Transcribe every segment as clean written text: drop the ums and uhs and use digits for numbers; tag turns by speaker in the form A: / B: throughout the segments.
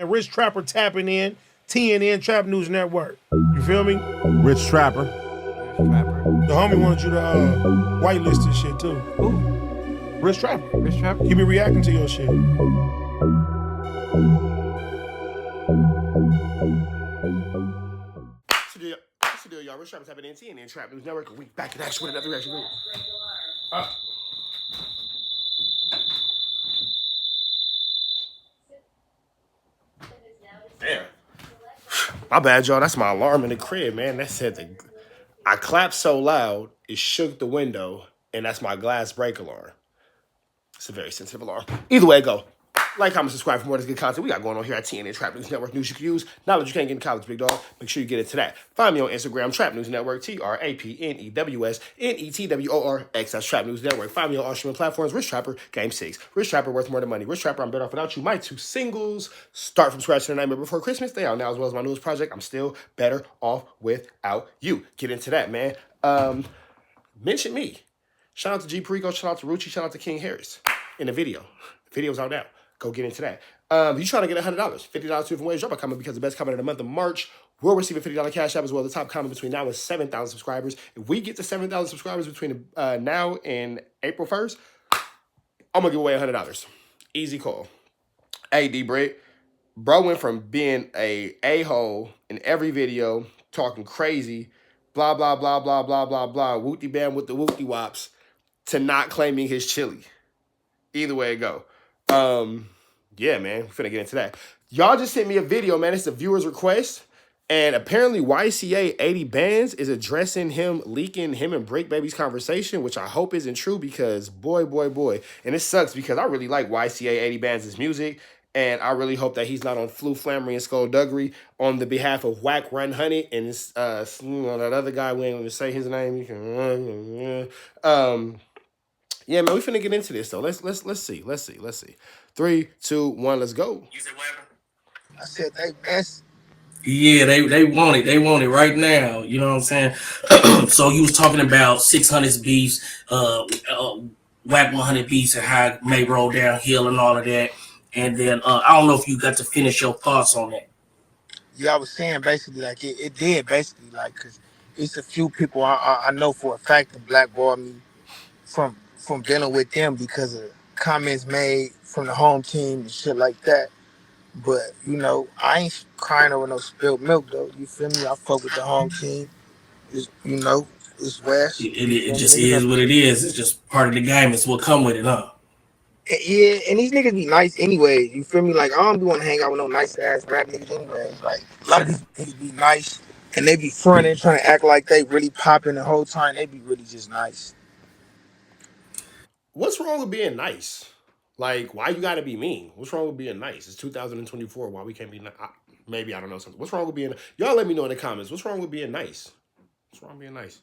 A: And Rich Trapper tapping in, TNN Trap News Network. You feel me?
B: Rich Trapper.
A: The homie wanted you to whitelist this shit too.
C: Who?
A: Rich Trapper.
C: Rich Trapper?
A: He be reacting to your shit.
D: What's the deal, y'all? Rich Trapper tapping in, TNN Trap News Network. We back in action with another reaction. Damn. My bad, y'all. That's my alarm in the crib, man. That said I clapped so loud it shook the window, and that's my glass break alarm. It's a very sensitive alarm. Either way, go. Like, comment, subscribe for more of this good content we got going on here at TNN Trap News Network. News you can use, knowledge you can't get in college, big dog. Make sure you get into that. Find me on Instagram, Trap News Network, TRAPNEWSNETWORX. That's Trap News Network. Find me on all streaming platforms. Rich Trapper, Game 6. Rich Trapper, worth more than money. Rich Trapper, I'm better off without you. My 2 singles, Start From Scratch and The Nightmare Before Christmas. They out now, as well as my newest project, I'm Still Better Off Without You. Get into that, man. Mention me. Shout out to G Perico, shout out to Rucci, shout out to King Harris in the video. The video's out now. Go get into that. You trying to get $100, $50 2 different ways. Drop a comment because the best comment of the month of March will receive a $50 cash app as well. The top comment between now and 7,000 subscribers. If we get to 7,000 subscribers between now and April 1st, I'm going to give away $100. Easy call. Hey, D-Bricc. Bro went from being a-hole in every video, talking crazy, blah, blah, blah, blah, blah, blah, blah, whoopty bam with the whoopty wops, to not claiming his chili. Either way it go. Yeah, man, we're finna get into that. Y'all just sent me a video, man. It's a viewer's request. And apparently Yca Eightybands is addressing him, leaking him and Bricc Baby's conversation, which I hope isn't true because boy. And it sucks because I really like Yca Eightybands' music. And I really hope that he's not on Flu Flammery and Skullduggery on the behalf of Whack Run Honey and that other guy, we ain't gonna say his name. Yeah, man, we finna get into this though. Let's see. 3, 2, 1, let's go.
E: You said whatever?
F: I said they best.
E: Yeah, they want it. They want it right now. You know what I'm saying? So you was talking about 600 beats, Whack 100 beats, and how it may roll downhill and all of that. And then I don't know if you got to finish your thoughts on that.
F: Yeah, I was saying basically like it did basically like because it's a few people I know for a fact that blackballed me from dealing with them because of comments made from the home team and shit like that. But you know, I ain't crying over no spilled milk though. You feel me? I fuck with the home team. It's, you know, it's West.
E: It just is what it is. It's just part of the game. It's what come with it, huh?
F: Yeah, and these niggas be nice anyway. You feel me? Like I don't be want to hang out with no nice ass rap niggas anyway. Like a lot of these niggas be nice and they be fronting, trying to act like they really popping the whole time. They be really just nice.
D: What's wrong with being nice? Like, why you gotta be mean? What's wrong with being nice? It's 2024. Why we can't be nice? Maybe I don't know something. What's wrong with being? Y'all let me know in the comments. What's wrong with being nice? What's wrong with being nice?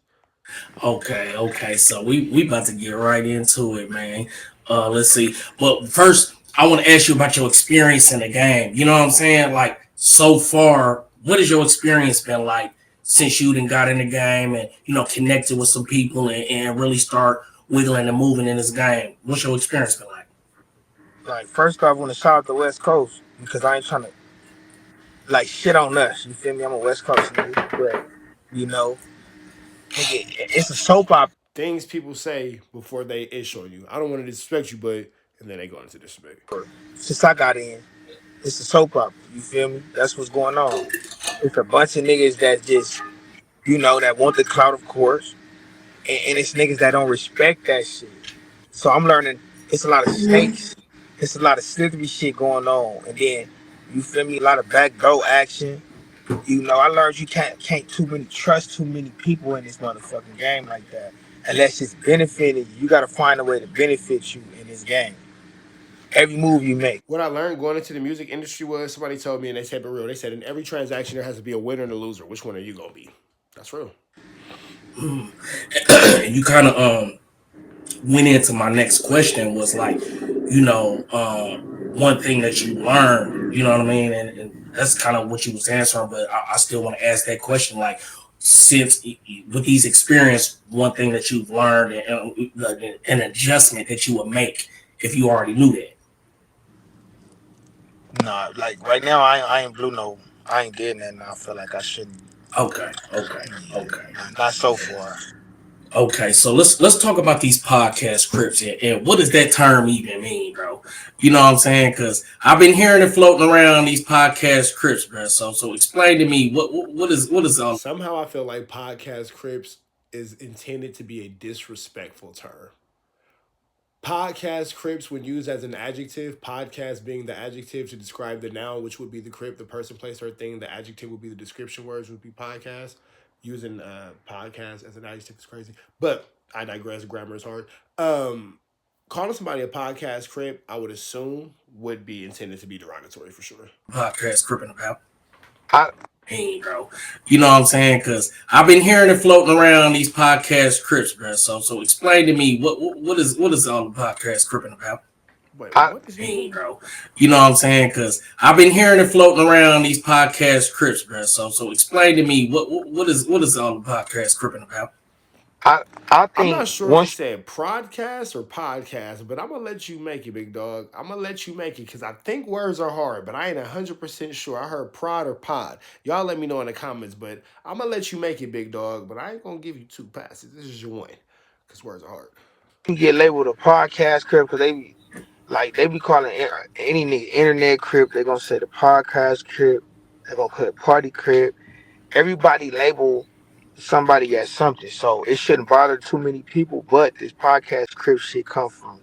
E: Okay. So we about to get right into it, man. Let's see. But first, I want to ask you about your experience in the game. You know what I'm saying? Like so far, what has your experience been like since you done got in the game and connected with some people and really start wiggling and moving in this game? What's your experience been like?
F: Like first off, I want to shout out the West Coast because I ain't trying to like shit on us. You feel me? I'm a West Coast nigga, but you know, nigga, it's a soap opera.
D: Things people say before they ish on you. I don't want to disrespect you, but and then they go into disrespect.
F: Since I got in, it's a soap opera. You feel me? That's what's going on. It's a bunch of niggas that just that want the clout, of course, and it's niggas that don't respect that shit. So I'm learning it's a lot of snakes, it's a lot of slithery shit going on, and then you feel me, a lot of backdoor action. I learned you can't trust too many people in this motherfucking game like that. Unless it's benefiting you, you gotta find a way to benefit you in this game. Every move you make.
D: What I learned going into the music industry was somebody told me, and they said it real. They said in every transaction there has to be a winner and a loser. Which one are you gonna be? That's real.
E: And you kind of went into my next question was like, one thing that you learned, you know what I mean? And that's kind of what you was answering, but I still want to ask that question. Like, since with these experience, one thing that you've learned and an adjustment that you would make if you already knew that.
F: Nah, like right now, I ain't blue no. I ain't did nothing. I feel like I shouldn't.
E: Okay, okay,
F: Yeah,
E: okay.
F: not so far.
E: Okay, so let's talk about these podcast crips and what does that term even mean, bro? You know what I'm saying? Because I've been hearing it floating around these podcast crips, bro. So explain to me what is all.
D: Somehow I feel like podcast crips is intended to be a disrespectful term. Podcast crips, when used as an adjective, podcast being the adjective to describe the noun, which would be the crip, the person, place, or thing. The adjective would be the description words, would be podcast. Using podcast as an adjective is crazy. But I digress. Grammar is hard. Calling somebody a podcast crip, I would assume, would be intended to be derogatory for sure.
E: Podcast cripping about?
F: I
E: Hey, bro. You know what I'm saying? Because I've been hearing it floating around these podcast crips, bro. So explain to me what is all the podcast cripping about?
D: Wait,
F: I
D: what does he
E: Hey,
D: mean?
E: bro. You know what I'm saying? Because I've been hearing it floating around these podcast crips, bro. So explain to me what is all the podcast cripping about?
F: I I
D: I'm
F: think
D: not sure if he
F: once
D: said broadcast or podcast, but I'm gonna let you make it, big dog. I'm gonna let you make it because I think words are hard, but I ain't 100% sure. I heard prod or pod. Y'all let me know in the comments, but I'm gonna let you make it, big dog. But I ain't gonna give you two passes. This is your one because words are hard.
F: you get labeled a podcast crib because they be calling any nigga internet crib. They gonna say the podcast crib. They gonna put party crib. Everybody label somebody as something, so it shouldn't bother too many people. But this podcast crib shit come from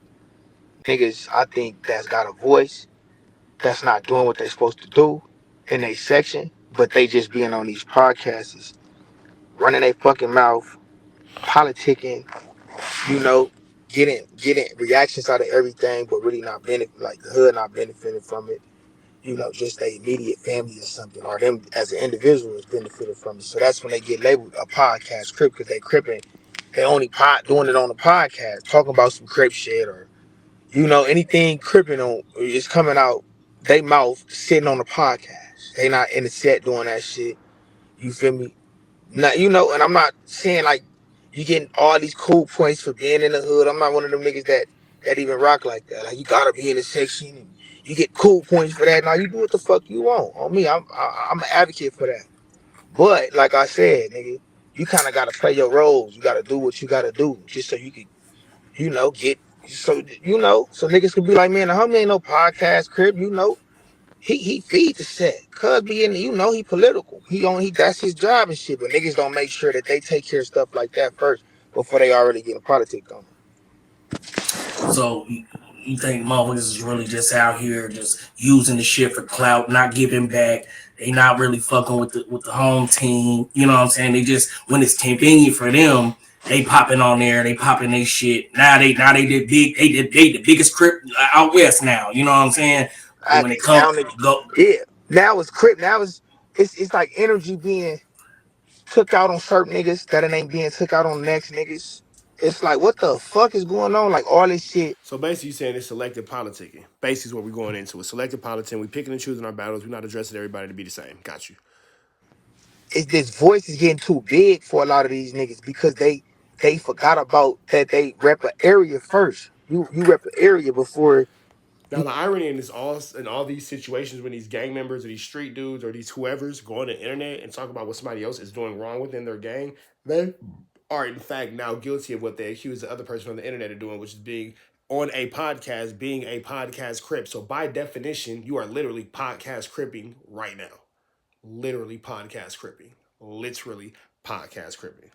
F: niggas. I think that's got a voice that's not doing what they supposed to do in a section, but they just being on these podcasts, running their fucking mouth, politicking, you know, getting reactions out of everything, but really not benefit like the hood not benefiting from it. You know, just their immediate family or something, or them as an individual is benefiting from it. So that's when they get labeled a podcast crip because they cripping, they only doing it on the podcast, talking about some crip shit or anything cripping on is coming out they mouth sitting on the podcast. They not in the set doing that shit. You feel me? Not and I'm not saying like you getting all these cool points for being in the hood. I'm not one of them niggas that even rock like that. Like you gotta be in the section and you get cool points for that. Now you do what the fuck you want. On me, I'm an advocate for that. But like I said, nigga, you kind of gotta play your roles. You gotta do what you gotta do just so you can get so niggas could be like, man, the homie ain't no podcast crib. He feed the set. Cuz being, he political. He that's his job and shit. But niggas don't make sure that they take care of stuff like that first before they already get a politic on.
E: So you think motherfuckers is really just out here just using the shit for clout, not giving back. They not really fucking with the home team. You know what I'm saying? They just when it's convenient for them, they popping on there, they popping their shit. Now they did big, they the biggest crip out west now. You know what I'm saying? But when it
F: Exactly.
E: come go
F: Yeah. Now it's crip. Now it's like energy being took out on certain niggas that it ain't being took out on the next niggas. It's like what the fuck is going on? Like all this shit.
D: So basically, you saying it's selective politicking. Basically, is what we're going into. It's selective politicking. We picking and choosing our battles. We're not addressing everybody to be the same. Got you.
F: It's this voice is getting too big for a lot of these niggas because they forgot about that they rep an area first. You rep an area before
D: Now
F: you
D: the irony in all these situations when these gang members or these street dudes or these whoever's go on the internet and talk about what somebody else is doing wrong within their gang, they are in fact now guilty of what they accuse the other person on the internet of doing, which is being on a podcast, being a podcast crip. So by definition, you are literally podcast cripping right now. Literally podcast cripping. Literally podcast cripping.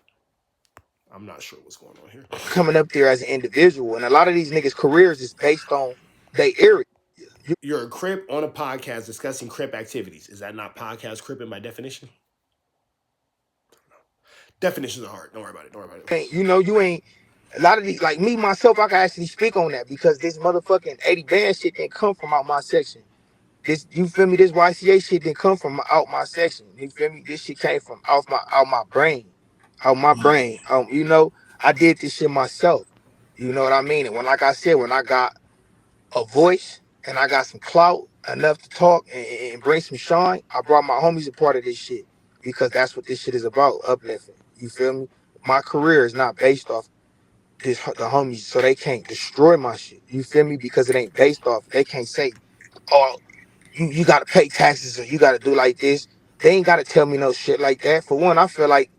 D: I'm not sure what's going on here.
F: coming up there as an individual, and a lot of these niggas' careers is based on they area.
D: You're a crip on a podcast discussing crip activities. Is that not podcast cripping by definition? Definitions are hard. Don't worry about it. Don't worry about it.
F: You ain't a lot of these like me myself. I can actually speak on that because this motherfucking 80 band shit didn't come from out my section. This you feel me? This YCA shit didn't come from out my section. You feel me? This shit came from out my brain, out my brain. I did this shit myself. You know what I mean? And when like I said, when I got a voice and I got some clout enough to talk and bring some shine, I brought my homies a part of this shit because that's what this shit is about, uplifting. You feel me? My career is not based off the homies, so they can't destroy my shit. You feel me? Because it ain't based off. They can't say, oh, you gotta pay taxes or you gotta do like this. They ain't gotta tell me no shit like that. For one, I feel like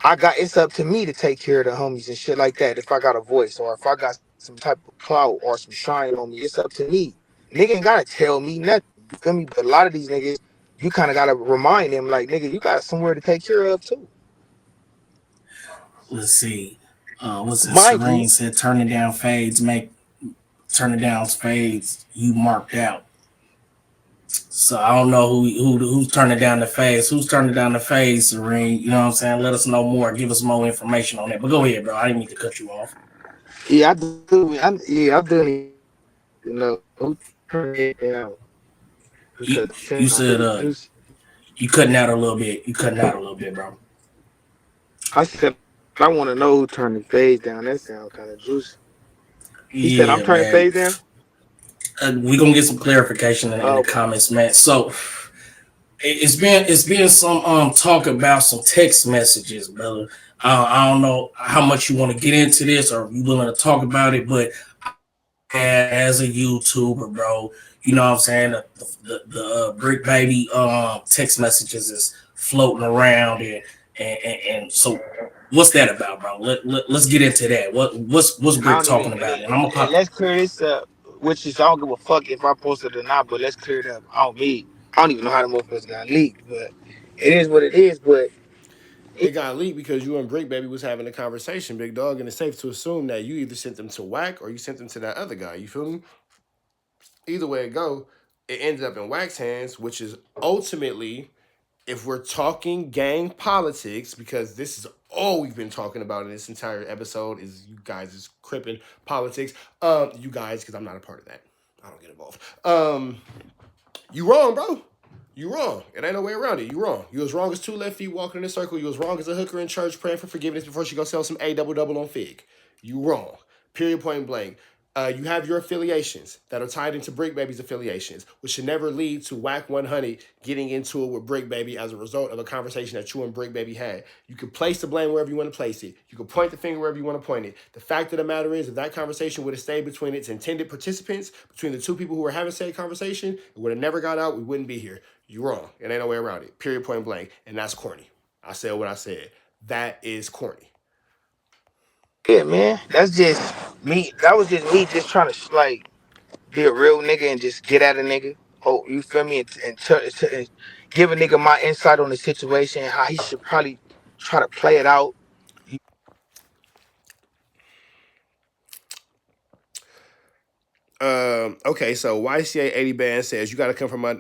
F: it's up to me to take care of the homies and shit like that. If I got a voice or if I got some type of clout or some shine on me, it's up to me. Nigga ain't gotta tell me nothing. You feel me? But a lot of these niggas, you kind of gotta remind them, like, nigga, you got somewhere to take care of too.
E: Let's see. What's it?
F: Mind you,
E: Serene said, turning down fades. You marked out. So I don't know who's turning down the fades. Who's turning down the fades, Serene? You know what I'm saying? Let us know more. Give us more information on that. But go ahead, bro. I didn't mean to cut you off.
F: yeah, I do need to know who turned it down because
E: You
F: since I
E: you
F: do
E: said you cutting out a little bit. You cutting out a little bit, bro.
F: I said I want to know who turned the phase down. That sounds kind of juicy. He said I'm turning
E: Yeah,
F: phase
E: man.
F: down.
E: We gonna get some clarification in the
F: Okay.
E: comments, man. So it's been some talk about some text messages, brother. I don't know how much you want to get into this or you willing to talk about it, but as a YouTuber, bro, you know what I'm saying? The Bricc Baby text messages is floating around and so what's that about, bro? Let's get into that. What's
F: I
E: Bricc
F: don't even
E: talking about? And I'm gonna
F: and
E: pop.
F: let's clear this up. Which is I don't give a fuck if I posted it or not, but let's clear it up. I don't even know how the motherfuckers got leaked, but it is what it is. But
D: It got leaked because you and Bricc Baby was having a conversation, big dog, and it's safe to assume that you either sent them to Whack or you sent them to that other guy. You feel me? Either way it go, it ended up in Whack's hands, which is ultimately, if we're talking gang politics, because this is all we've been talking about in this entire episode is you guys is cripping politics. You guys, because I'm not a part of that. I don't get involved. You wrong, bro. You wrong. It ain't no way around it. You wrong. You as wrong as two left feet walking in a circle. You as wrong as a hooker in church praying for forgiveness before she go sell some A double double on Fig. You wrong. Period, point blank. You have your affiliations that are tied into Bricc Baby's affiliations, which should never lead to Whack 100 getting into it with Bricc Baby as a result of a conversation that you and Bricc Baby had. You can place the blame wherever you want to place it. You can point the finger wherever you want to point it. The fact of the matter is, if that conversation would have stayed between its intended participants, between the two people who were having said conversation, it would have never got out. We wouldn't be here. You wrong. It ain't no way around it. Period, point blank. And that's corny. I said what I said. That is corny.
F: yeah, man, that's just me. That was just me just trying to like be a real nigga and just get at a nigga. Oh, you feel me? And give a nigga my insight on the situation and how he should probably try to play it out.
D: Okay, so YCA 80 band says you got to come from my.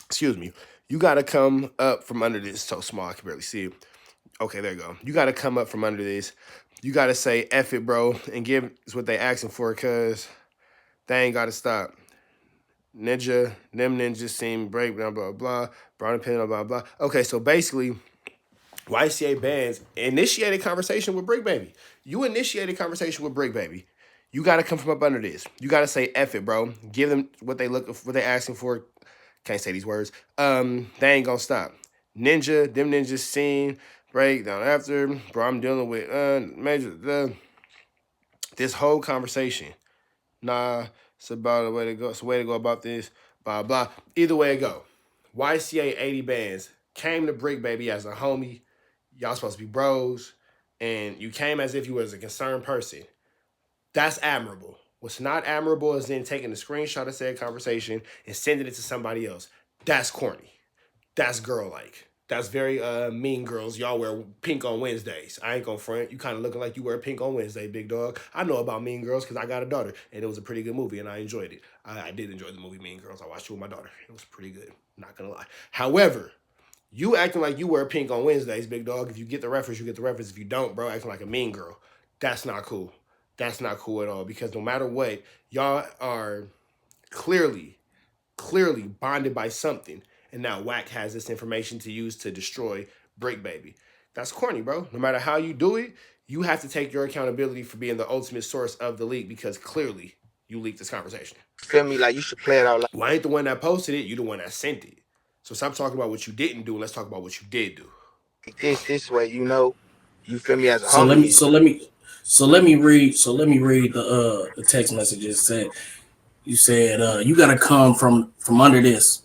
D: Excuse me. You got to come up from under this. So small, I can barely see it. Okay, there you go. You got to come up from under this. You got to say F it, bro, and give is what they asking for, because they ain't got to stop. Them ninjas seem break, blah, blah, blah. Brown opinion, blah, blah. Okay, so basically, YCA Bands initiated conversation with Bricc Baby. You initiated conversation with Bricc Baby. You got to come from up under this. You got to say F it, bro. Give them what they asking for. Can't say these words. They ain't gonna stop. Them ninjas seen breakdown after, bro. I'm dealing with major this whole conversation. Nah, it's about a way to go. It's a way to go about this. Blah blah. Either way it go. YCA 80 bands came to Bricc Baby as a homie. Y'all supposed to be bros, and you came as if you was a concerned person. That's admirable. What's not admirable is then taking a screenshot of said conversation and sending it to somebody else. That's corny. That's girl like. That's very mean girls. Y'all wear pink on Wednesdays. I ain't gonna front. You kind of looking like you wear pink on Wednesday, big dog. I know about Mean Girls because I got a daughter, and it was a pretty good movie, and I enjoyed it. I did enjoy the movie Mean Girls. I watched it with my daughter. It was pretty good. Not gonna lie. However, you acting like you wear pink on Wednesdays, big dog. If you get the reference, you get the reference. If you don't, bro, acting like a mean girl. That's not cool. That's not cool at all, because no matter what, y'all are clearly, clearly bonded by something. And now Whack has this information to use to destroy Bricc Baby. That's corny, bro. No matter how you do it, you have to take your accountability for being the ultimate source of the leak, because clearly you leaked this conversation.
F: Feel me? Like you should play it out
D: Well, I ain't the one that posted it. You the one that sent it. So stop talking about what you didn't do. Let's talk about what you did do.
F: like this way, you know. You feel me as a
E: So let me
F: homie?
E: so let me so let me read the text messages. Said You said you gotta come from under this.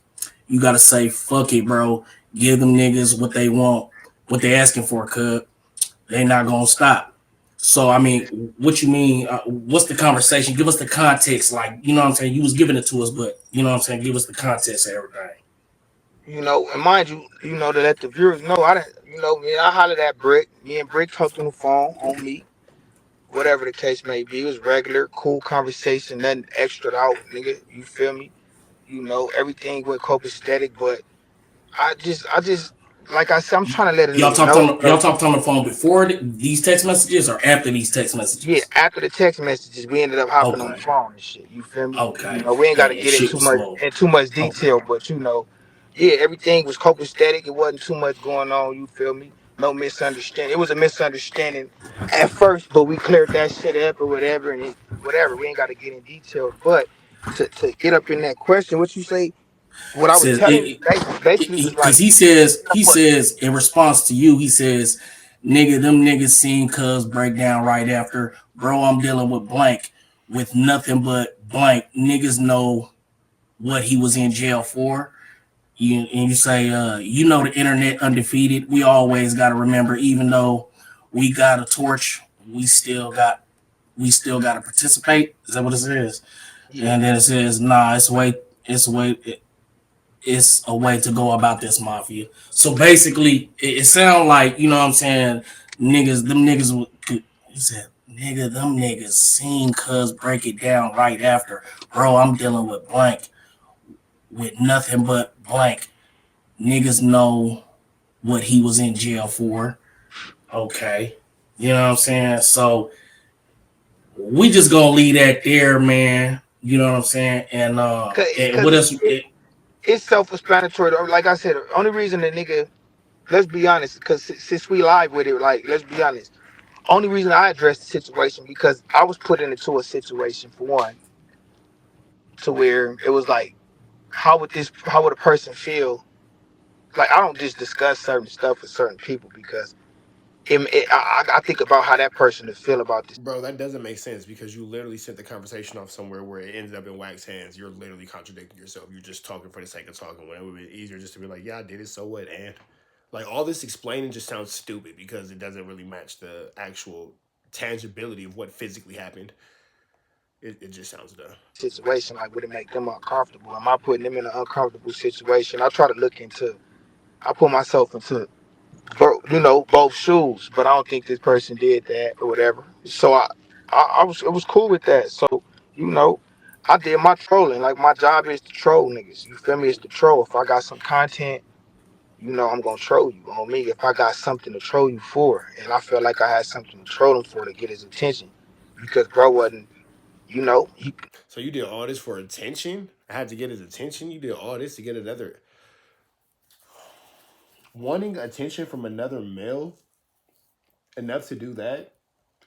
E: You gotta say fuck it, bro. Give them niggas what they want, what they asking for, cuz they not gonna stop. So I mean, what you mean? What's the conversation? Give us the context. Like, you know what I'm saying? You was giving it to us, but you know what I'm saying? Give us the context of everything.
F: And mind you, to let the viewers know, I didn't, me, I hollered at Brick. Me and Brick talked on the phone on me, whatever the case may be. It was regular, cool conversation, nothing extra out, nigga. You feel me? Everything went copacetic, but I just, like I said, I'm trying to let a nigga know,
E: Y'all
F: bro.
E: talked on the phone before these text messages or after these text
F: Yeah,
E: messages?
F: after the text messages, we ended up hopping on the
E: Okay,
F: phone and shit. You feel me?
E: okay,
F: We ain't got to
E: and
F: get in
E: shit
F: too
E: was
F: much
E: slow. Okay,
F: detail, but yeah, everything was copacetic. It wasn't too much going on. You feel me? No misunderstanding. It was a misunderstanding at first, but we cleared that shit up or whatever, and whatever. We ain't got to get in details, but to get up in that question, what you say? What I was
E: says
F: telling you basically was
E: because
F: like,
E: he says in response to you, he says, "Nigga, them niggas seen Cuz break down right after, bro. I'm dealing with blank with nothing but blank. Niggas know what he was in jail for." You say, you know, the internet undefeated. We always got to remember, even though we got a torch, we still got to participate. Is that what it says?
F: yeah,
E: And then it says, nah, it's a way, it's a way to go about this mafia. So basically, it sounds like, you know what I'm saying, he said, nigga, them niggas seen Cuz break it down right after. Bro, I'm dealing with blank, with nothing but blank. Niggas know what he was in jail for. Okay. You know what I'm saying? So we just gonna leave that there, man. You know what I'm saying? And
F: cause
E: what else?
F: it's self-explanatory. Like I said, the only reason the nigga, let's be honest, because since we live with it, like, let's be honest. Only reason I addressed the situation because I was put into a situation for one, to where it was like, how would a person feel? Like, I don't just discuss certain stuff with certain people because I think about how that person would feel about this
D: Bro, that doesn't make sense because you literally sent the conversation off somewhere where it ended up in wax hands. You're literally contradicting yourself. You're just talking for the sake of talking. When it would be easier just to be like, yeah, I did it, so what? And like all this explaining just sounds stupid because it doesn't really match the actual tangibility of what physically happened. It just sounds dumb.
F: situation. Like, would it make them uncomfortable? Am I putting them in an uncomfortable situation? I try to look into. I put myself into both shoes, but I don't think this person did that or whatever. So I was it was cool with that. So you know, I did my trolling. Like, my job is to troll niggas. You feel me? It's to troll. If I got some content, I'm gonna troll you on me. If I got something to troll you for, and I felt like I had something to troll him for to get his attention, because bro wasn't, he
D: So you did all this for attention? I had to get his attention. You did all this to get another wanting attention from another male enough to do that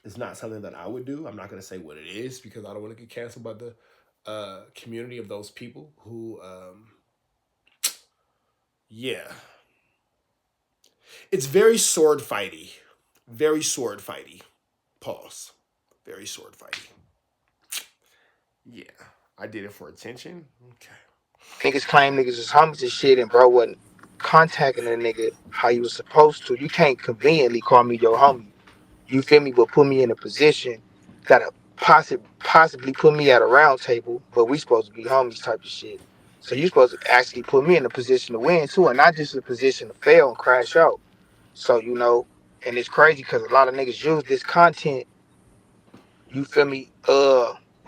D: is not something that I would do. I'm not gonna say what it is because I don't want to get canceled by the community of those people who yeah. It's very sword fighty. Very sword fighty. Pause. Very sword fighty. Yeah. I did it for attention. Okay.
F: niggas claim niggas is homies and shit, and bro wasn't contacting a nigga how he was supposed to. You can't conveniently call me your homie. You feel me? But put me in a position that'll possibly put me at a round table, but we supposed to be homies type of shit. So you supposed to actually put me in a position to win too, and not just a position to fail and crash out. So and it's crazy because a lot of niggas use this content. You feel me?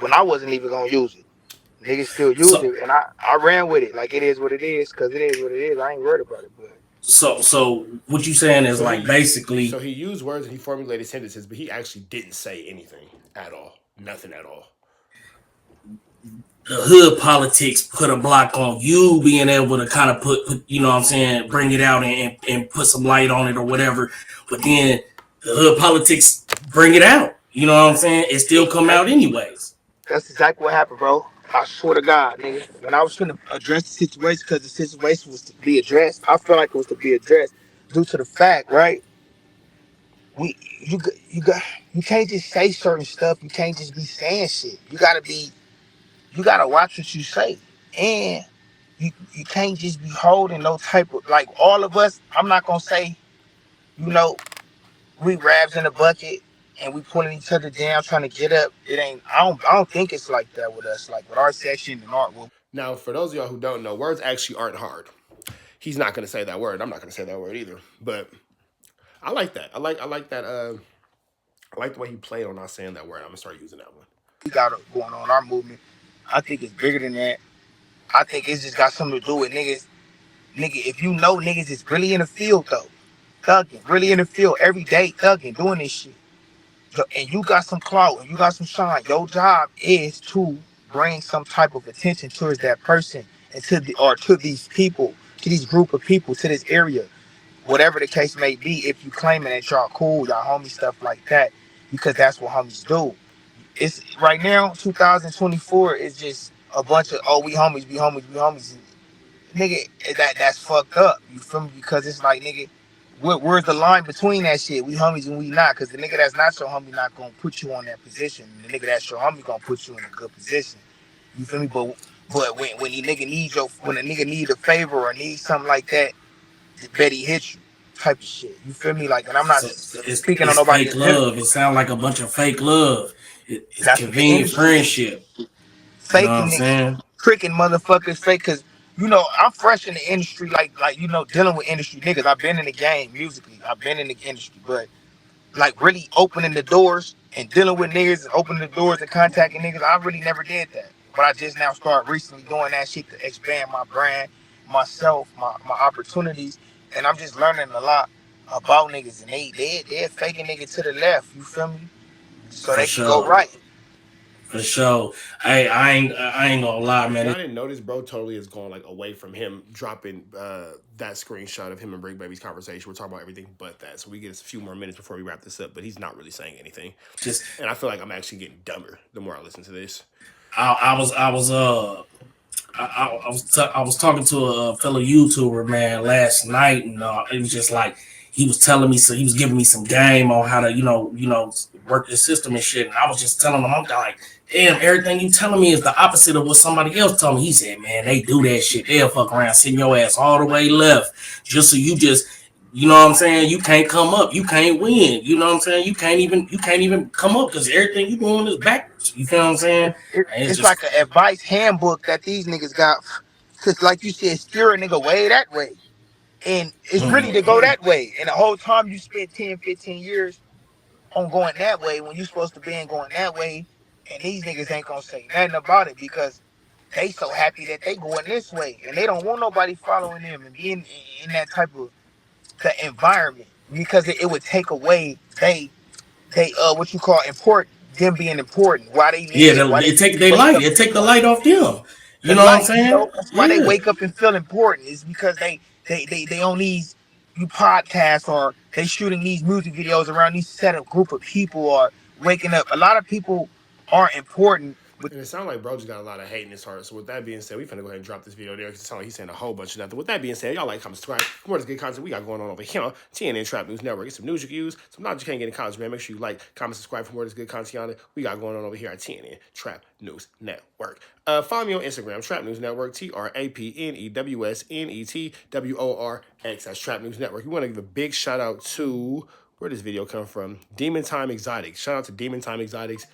F: When I wasn't even gonna use it, niggas still use
E: So
F: it, and I ran with it like it is what it is, because it is what it is. I ain't worried about it, but
E: so what you saying is
D: So
E: like
D: he so
E: basically
D: he used words and he formulated sentences, but he actually didn't say anything at all. Nothing at all.
E: the hood politics put a block on you being able to kind of put you know what I'm saying, bring it out and put some light on it or whatever. But then the hood politics bring it out. You know what I'm saying? It still come
F: that's
E: out anyways.
F: that's exactly what happened, bro. I swear to God, nigga. When I was trying to address the situation, because the situation was to be addressed, I felt like it was to be addressed due to the fact, right? We you got you can't just say certain stuff. You can't just be saying shit. You gotta be you gotta watch what you say, and you can't just be holding no type of like all of us. I'm not gonna say, you know, we rabs in the bucket and we pulling each other down trying to get up. It ain't. I don't think it's like that with us. Like with our section and art. Well,
D: Now, for those of y'all who don't know, words actually aren't hard. He's not going to say that word. I'm not going to say that word either. But I like that. I like that. I like the way he played on not saying that word. I'm gonna start using that one.
F: we got going on our movement. I think it's bigger than that. I think it's just got something to do with niggas. Nigga, if you know niggas is really in the field though, thugging, really in the field every day, thugging, doing this shit. And you got some clout and you got some shine. Your job is to bring some type of attention towards that person and to these people, to these group of people, to this area, whatever the case may be. If you claiming that y'all cool, y'all homie, stuff like that, because that's what homies do. It's right now, 2024 is just a bunch of we homies, we homies, we homies. Nigga, that's fucked up. You feel me? Because it's like, nigga, where's the line between that shit? We homies and we not. Because the nigga that's not your homie not gonna put you on that position. The nigga that's your homie gonna put you in a good position. You feel me? But when the nigga needs when a nigga need a favor or need something like that, bet he hit you, type of shit. You feel me? Like, and I'm not
E: So
F: speaking on
E: it's
F: nobody
E: fake
F: that's hit.
E: love. It sounds like a bunch of fake love. It's
F: That's what the
E: convenient
F: industry is.
E: friendship. You know what
F: Faking
E: I'm
F: niggas,
E: saying?
F: tricking motherfuckers, fake. Cause I'm fresh in the industry, like dealing with industry niggas. I've been in the game musically. I've been in the industry, but like really opening the doors and dealing with niggas and opening the doors and contacting niggas, I really never did that. But I just now start recently doing that shit to expand my brand, myself, my opportunities, and I'm just learning a lot about niggas. And they're faking niggas to the left. You feel me? So
E: For
F: they can go
E: sure.
F: right.
E: For sure. I ain't gonna lie,
D: If
E: man.
D: y'all didn't notice, bro totally is going like away from him dropping that screenshot of him and Bricc Baby's conversation. We're talking about everything but that. So we get a few more minutes before we wrap this up, but he's not really saying anything.
E: Just
D: And I feel like I'm actually getting dumber the more I listen to this.
E: I was talking to a fellow YouTuber, man, last night, and it was just like he was telling me, so he was giving me some game on how to work the system and shit. And I was just telling him, I'm like, damn, everything you telling me is the opposite of what somebody else told me. He said, man, they do that shit. They'll fuck around, send your ass all the way left, just so you just. You know what I'm saying? You can't come up. You can't win. You know what I'm saying? You can't even come up because everything you doing is backwards. You feel what I'm saying? And it's
F: It's
E: just
F: like an advice handbook that these niggas got. Cause like you said, steer a nigga way that way. And it's really to go that way. And the whole time you spent 10, 15 years on going that way when you supposed to be in going that way. And these niggas ain't gonna say nothing about it because they so happy that they going this way. And they don't want nobody following them and being in that type of the environment. Because it would take away they what you call important, them being important, why they
E: yeah,
F: live, why they wake up
E: it take the light off them. You
F: the
E: know what I'm
F: light,
E: saying?
F: that's why they
E: Yeah,
F: wake up and feel important. Is because they on these you podcasts or they shooting these music videos around these set of group of people or waking up. A lot of people aren't important with
D: And it sounds like bro just got a lot of hate in his heart. So with that being said, we finna go ahead and drop this video there because it sounds like he's saying a whole bunch of nothing. With that being said, y'all like, comment, subscribe. For more of this good content we got going on over here, TNN Trap News Network. It's some news you can use, some knowledge you can't get in college, man. Make sure you like, comment, subscribe for more of this good content we got going on over here at TNN Trap News Network. Follow me on Instagram, Trap News Network, TRAPNEWSNETWORX. That's Trap News Network. We want to give a big shout out to where this video come from, Demon Time Exotics. Shout out to Demon Time Exotics.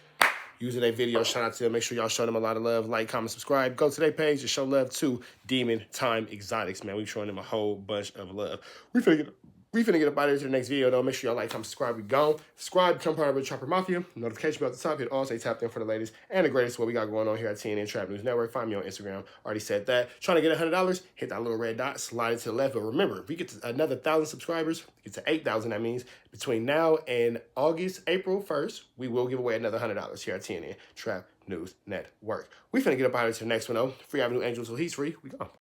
D: Using their video, shout out to them. Make sure y'all show them a lot of love. Like, comment, subscribe. Go to their page and show love to Demon Time Exotics, man. We showing them a whole bunch of love. We finna get up out of here to the next video, though. Make sure y'all like, comment, subscribe. We gone. Subscribe, become part of the Chopper Mafia. Notification bell at the top. Hit all, stay tapped in for the latest and the greatest. What we got going on here at TNN Trap News Network. Find me on Instagram. Already said that. Trying to get $100, hit that little red dot, slide it to the left. But remember, if we get to another 1,000 subscribers, get to 8,000, that means between now and April 1st, we will give away another $100 here at TNN Trap News Network. We finna get up out of here to the next one, though. Free Avenue Angels, so he's free. We gone.